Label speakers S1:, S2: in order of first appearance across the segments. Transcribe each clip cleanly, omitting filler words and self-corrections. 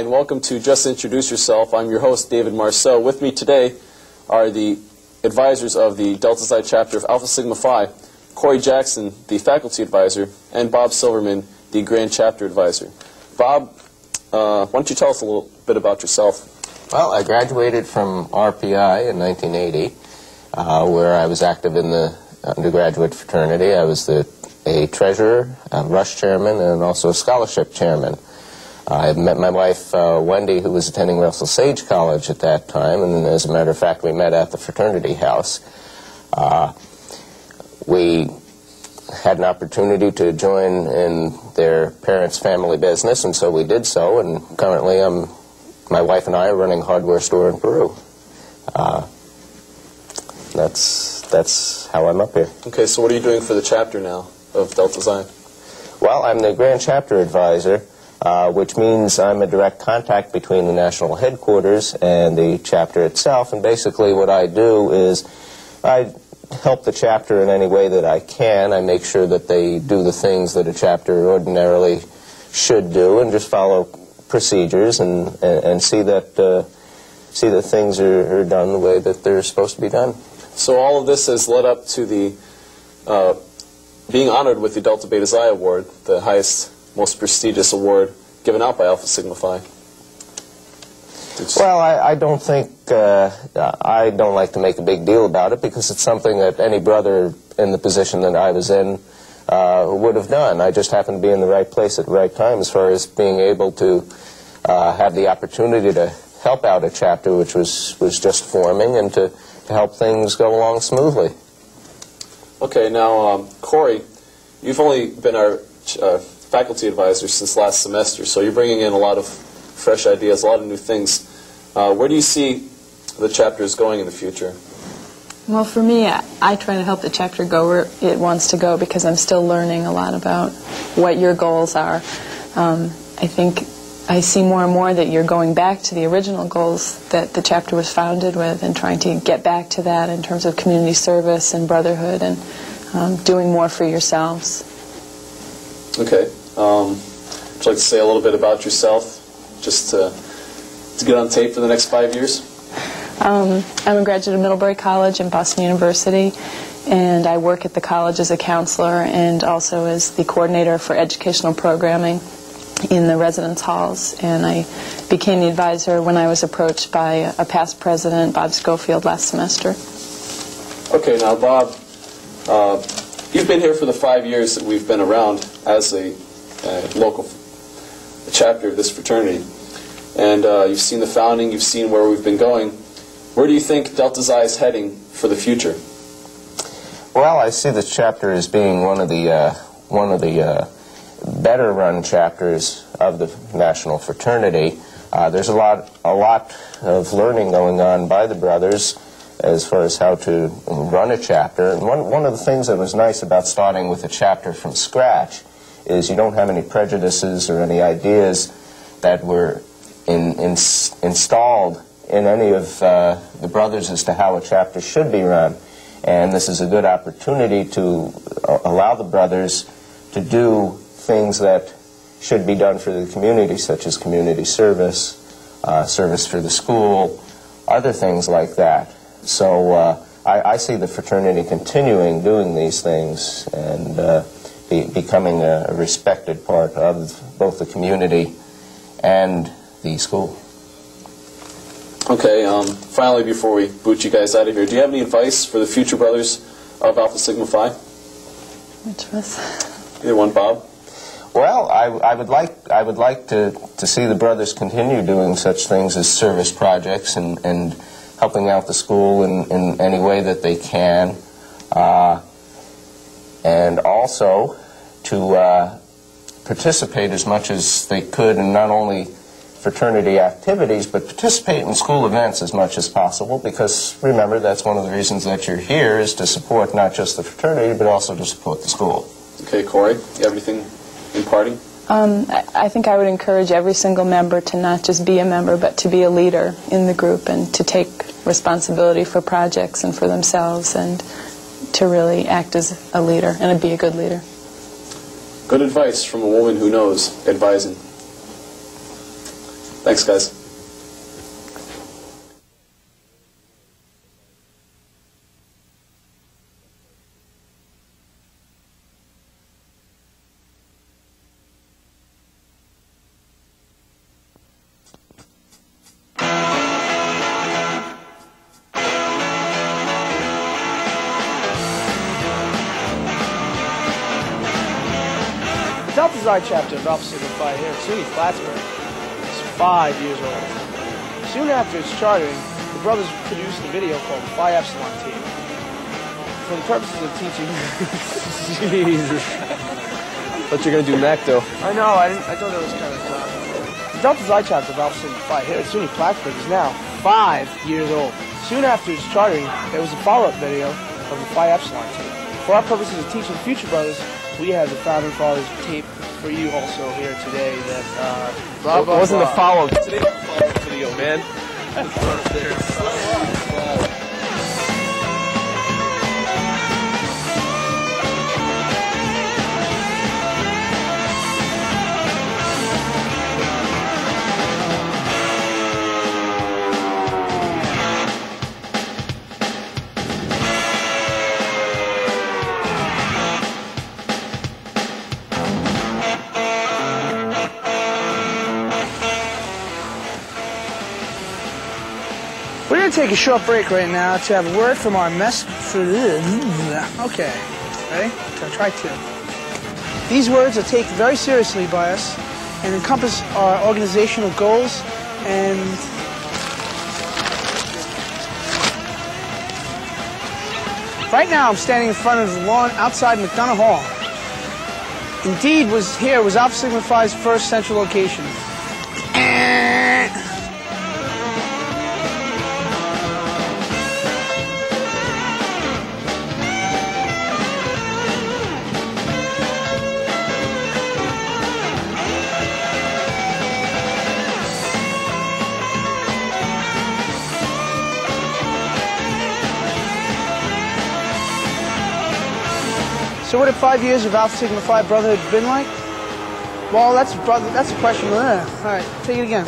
S1: and welcome to Just Introduce Yourself. I'm your host, David Marceau. With me today are the advisors of the Delta Xi chapter of Alpha Sigma Phi, Corey Jackson, the faculty advisor, and Bob Silverman, the Grand Chapter advisor. Bob, why don't you tell us a little bit about yourself?
S2: Well, I graduated from RPI in 1980, where I was active in the undergraduate fraternity. I was a treasurer, a rush chairman, and also a scholarship chairman. I met my wife, Wendy, who was attending Russell Sage College at that time, and as a matter of fact, we met at the fraternity house. We had an opportunity to join in their parents' family business, and so we did so, and currently my wife and I are running a hardware store in Peru. That's how I'm up here.
S1: Okay, so what are you doing for the chapter now of Delta Xi?
S2: Well, I'm the Grand Chapter advisor, which means I'm a direct contact between the national headquarters and the chapter itself, and basically what I do is I help the chapter in any way that I can. I make sure that they do the things that a chapter ordinarily should do and just follow procedures and see that things are done the way that they're supposed to be done.
S1: So all of this has led up to the being honored with the Delta Beta Xi Award, the highest, most prestigious award given out by Alpha Sigma Phi.
S2: Well, I don't think, I don't like to make a big deal about it because it's something that any brother in the position that I was in would have done. I just happened to be in the right place at the right time as far as being able to have the opportunity to help out a chapter which was just forming and to help things go along smoothly.
S1: Okay, now, Corey, you've only been our faculty advisor since last semester, so you're bringing in a lot of fresh ideas, a lot of new things. Where do you see the chapters going in the future?
S3: Well, for me, I try to help the chapter go where it wants to go because I'm still learning a lot about what your goals are. I think I see more and more that you're going back to the original goals that the chapter was founded with and trying to get back to that in terms of community service and brotherhood and doing more for yourselves.
S1: Okay. Would you like to say a little bit about yourself, just to get on tape for the next 5 years?
S3: I'm a graduate of Middlebury College and Boston University, and I work at the college as a counselor and also as the coordinator for educational programming in the residence halls. And I became the advisor when I was approached by a past president, Bob Schofield, last semester. Okay,
S1: now Bob, you've been here for the 5 years that we've been around as a local chapter of this fraternity. And you've seen the founding, you've seen where we've been going. Where do you think Delta Xi is heading for the future?
S2: Well, I see the chapter as being one of the better run chapters of the national fraternity. There's a lot of learning going on by the brothers as far as how to run a chapter. And one of the things that was nice about starting with a chapter from scratch is you don't have any prejudices or any ideas that were installed in any of the brothers as to how a chapter should be run. And this is a good opportunity to allow the brothers to do things that should be done for the community, such as community service, service for the school, other things like that. So I see the fraternity continuing doing these things and becoming a respected part of both the community and the school.
S1: Okay, finally, before we boot you guys out of here, do you have any advice for the future brothers of Alpha Sigma Phi?
S3: Which was?
S1: Either one, Bob?
S2: Well, I would like to see the brothers continue doing such things as service projects and helping out the school in any way that they can, and also to participate as much as they could in not only fraternity activities, but participate in school events as much as possible, because remember, that's one of the reasons that you're here, is to support not just the fraternity, but also to support the school.
S1: Okay, Corey, you have anything in parting?
S3: I think I would encourage every single member to not just be a member, but to be a leader in the group and to take responsibility for projects and for themselves and to really act as a leader and to be a good leader.
S1: Good advice from a woman who knows advising. Thanks, guys.
S4: The Delta Xi chapter of Alpha Sigma Phi here at SUNY Plattsburgh is 5 years old. Soon after its chartering, the brothers produced a video called Phi Epsilon Team. For the purposes of teaching... Jesus.
S1: Thought you were going to do NACTO.
S4: I know, I thought that was kind of tough. The Delta Xi chapter of Alpha Sigma Phi here at SUNY Plattsburgh is now 5 years old. Soon after its chartering, there was a follow-up video of the Phi Epsilon Team. For our purposes of teaching future brothers, we have the Founding Fathers tape for you also here today that, blah, blah,
S1: It wasn't
S4: blah.
S1: the follow. Today's the follow video, man.
S4: We're going to take a short break right now to have a word from our mess for Okay, ready? So try to. These words are taken very seriously by us and encompass our organizational goals and right now I'm standing in front of the lawn outside McDonough Hall. Indeed, was Alpha Sigma Phi's first central location. So what have 5 years of Alpha Sigma Phi Brotherhood been like? Well, that's a question. All right, take it again.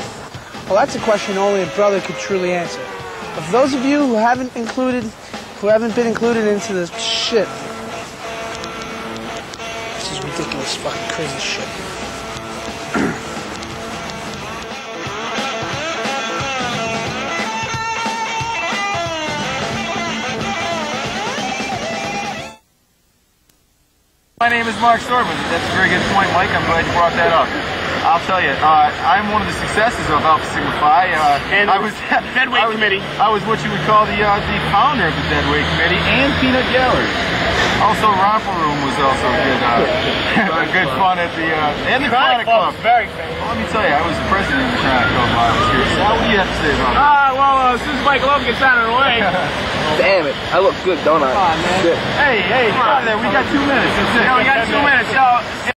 S4: Well, that's a question only a brother could truly answer. But for those of you who haven't been included into the shit, this is ridiculous, fucking crazy shit.
S5: My name is Mark Storman. That's a very good point, Mike. I'm glad you brought that up. I'll tell you, I'm one of the successors of Alpha Sigma Phi.
S4: And
S5: I was
S4: Deadweight Committee.
S5: I was what you would call the founder of the Deadweight Committee and Peanut Gallery. Also, Romper Room was also good fun at the and the Chronic Club.
S4: Very famous.
S5: Well, let me tell you, I was the president of the Chronic Club while I was here. So what do you have to say about that?
S4: Well, as soon as Michael Owen gets out of the way.
S1: Damn it. I look good, don't I?
S4: Come on, man.
S5: Hey, come on there. We got 2 minutes. That's it.
S4: Yeah, we got 2 minutes. So.